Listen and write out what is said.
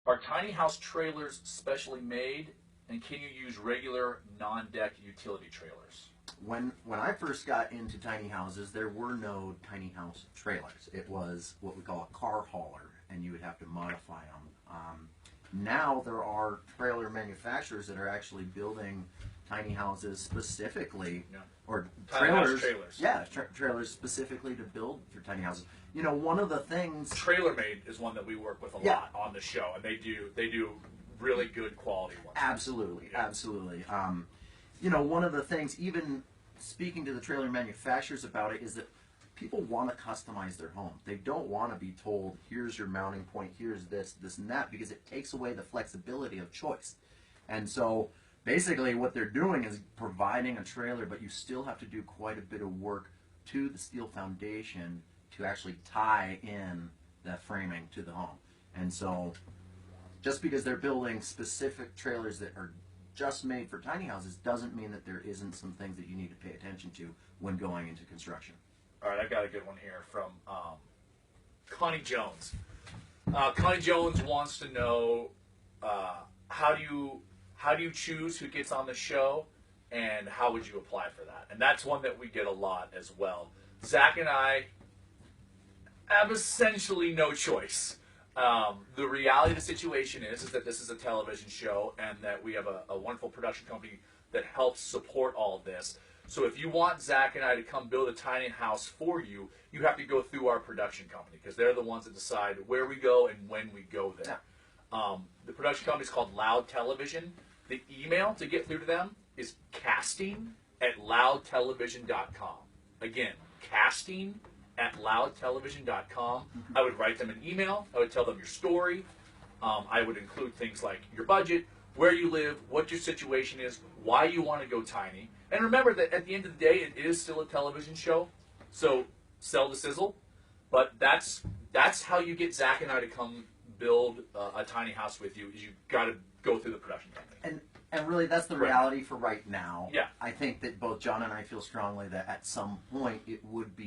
Are tiny house trailers specially made, and can you use regular non-deck utility trailers? When I first got into tiny houses, there were no tiny house trailers. It was what we call a car hauler, and you would have to modify them. Now there are trailer manufacturers that are actually building tiny houses specifically, or trailers. Yeah, trailers specifically to build for tiny houses. You know, one of the things. Trailer Made is one that we work with a lot on the show, and they do really good quality ones. Absolutely, absolutely. You know, one of the things, even speaking to the trailer manufacturers about it, is that people want to customize their home. They don't want to be told, here's your mounting point, here's this, and that, because it takes away the flexibility of choice. And so basically what they're doing is providing a trailer, but you still have to do quite a bit of work to the steel foundation to actually tie in the framing to the home. And so just because they're building specific trailers that are just made for tiny houses doesn't mean that there isn't some things that you need to pay attention to when going into construction. All right, I got a good one here from Connie Jones. Connie Jones wants to know how do you choose who gets on the show, and how would you apply for that? And that's one that we get a lot as well. Zach and I have essentially no choice. The reality of the situation is that this is a television show, and that we have a wonderful production company that helps support all of this. So if you want Zach and I to come build a tiny house for you, you have to go through our production company, because they're the ones that decide where we go and when we go there. The production company is called Loud Television. The email to get through to them is casting@loudtelevision.com. Again, casting@loudtelevision.com. I would write them an email. I would tell them your story. I would include things like your budget, where you live, what your situation is, why you want to go tiny. And remember that at the end of the day, it is still a television show, so sell the sizzle. But that's how you get Zach and I to come build a tiny house with you. Is you got to go through the production company. And really, that's the reality for right now. Yeah. I think that both John and I feel strongly that at some point it would be